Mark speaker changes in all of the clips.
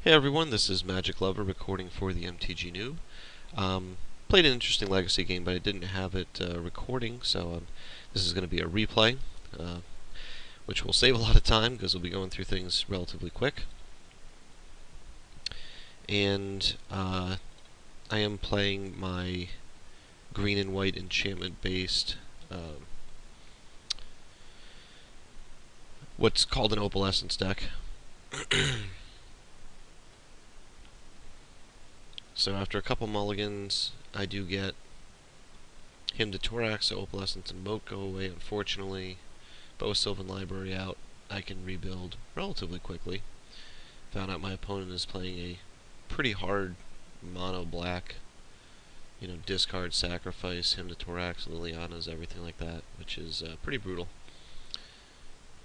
Speaker 1: Hey everyone, this is Magiclovr recording for the mtgnoob. Played an interesting legacy game, but I didn't have it recording, so this is going to be a replay, which will save a lot of time because we'll be going through things relatively quick. And I am playing my green and white enchantment-based what's called an Opalescence deck. So after a couple mulligans, I do get him to Thorax, so Opalescence and Moat go away, unfortunately. But with Sylvan Library out, I can rebuild relatively quickly. Found out my opponent is playing a pretty hard mono black, discard, sacrifice, him to Thorax, Liliana's, everything like that, which is pretty brutal.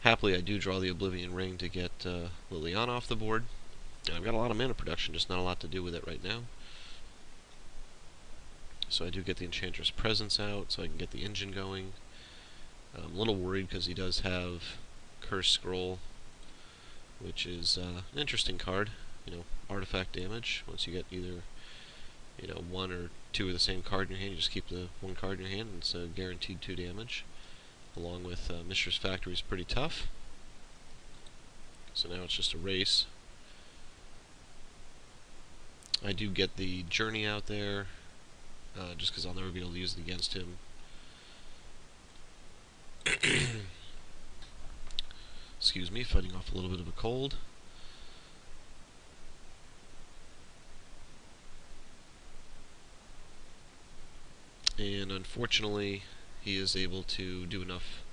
Speaker 1: Happily, I do draw the Oblivion Ring to get Liliana off the board. I've got a lot of mana production, just not a lot to do with it right now. So I do get the Enchantress Presence out, so I can get the engine going. I'm a little worried because he does have Curse Scroll, which is an interesting card. Artifact damage. Once you get either, one or two of the same card in your hand, you just keep the one card in your hand, and it's a guaranteed 2 damage. Along with Mistress Factory is pretty tough. So now it's just a race. I do get the Journey out there, just because I'll never be able to use it against him. Excuse me, fighting off a little bit of a cold. And unfortunately, he is able to do enough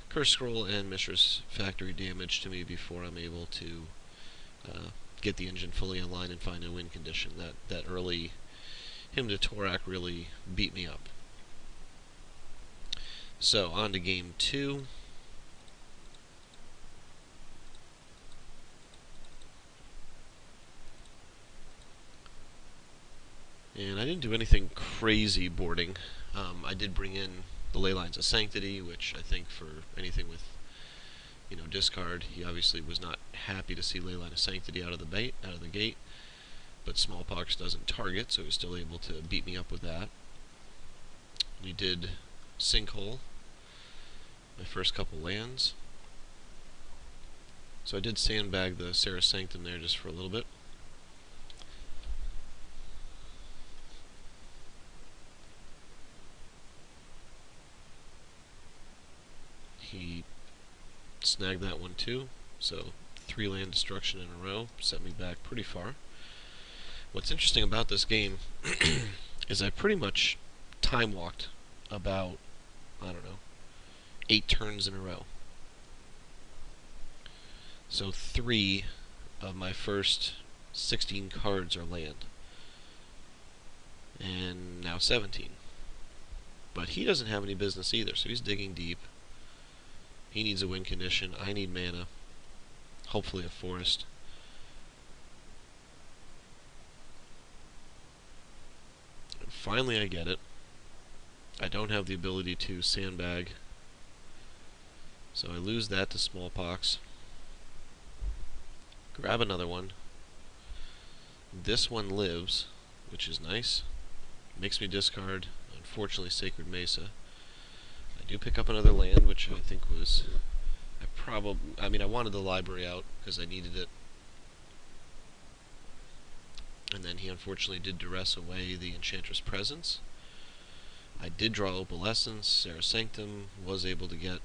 Speaker 1: Curse Scroll and Mistress Factory damage to me before I'm able to get the engine fully online and find a win condition. That early him to Thorak really beat me up. So, on to game 2. And I didn't do anything crazy boarding. I did bring in the Leylines of Sanctity, which I think for anything with, discard, he obviously was not happy to see Leyline of Sanctity out of the gate. But Smallpox doesn't target, so he was still able to beat me up with that. We did Sinkhole, my first couple lands. So I did sandbag the Serra Sanctum there just for a little bit. He snagged that one too, so 3 land destruction in a row, set me back pretty far. What's interesting about this game is I pretty much time walked about, 8 turns in a row. So 3 of my first 16 cards are land. And now 17. But he doesn't have any business either, so he's digging deep. He needs a win condition. I need mana. Hopefully a forest. And finally I get it. I don't have the ability to sandbag, so I lose that to Smallpox. Grab another one. This one lives, which is nice. Makes me discard, unfortunately, Sacred Mesa. I do pick up another land, which I think was... I wanted the library out because I needed it. And then he unfortunately did duress away the Enchantress Presence. I did draw Opalescence, Serra Sanctum, was able to get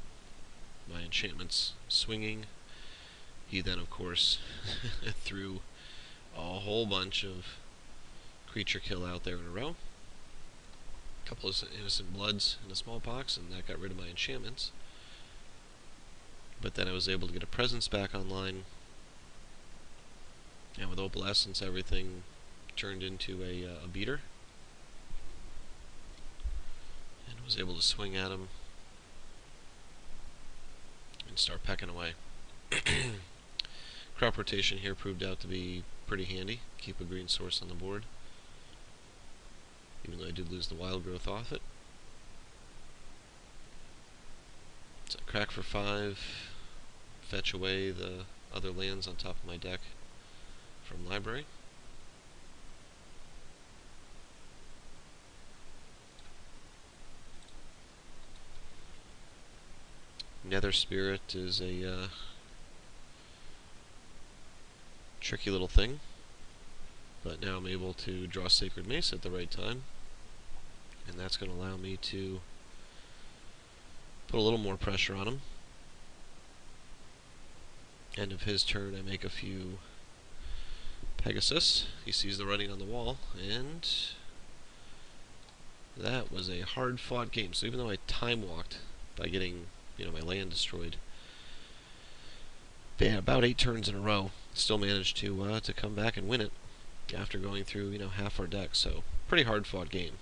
Speaker 1: my enchantments swinging. He then, of course, threw a whole bunch of creature kill out there in a row. A couple of Innocent Bloods and a Smallpox, and that got rid of my enchantments. But then I was able to get a Presence back online, and with Opalescence everything turned into a beater. And was able to swing at him and start pecking away. Crop rotation here proved out to be pretty handy. Keep a green source on the board, even though I did lose the wild growth off it. So crack for 5, fetch away the other lands on top of my deck. from library. Nether Spirit is a tricky little thing, but now I'm able to draw Sacred Mace at the right time, and that's going to allow me to put a little more pressure on him. End of his turn, I make a few Pegasus. He sees the writing on the wall, and that was a hard-fought game. So even though I time-walked by getting, my land destroyed, about 8 turns in a row, still managed to come back and win it after going through, half our deck. So pretty hard-fought game.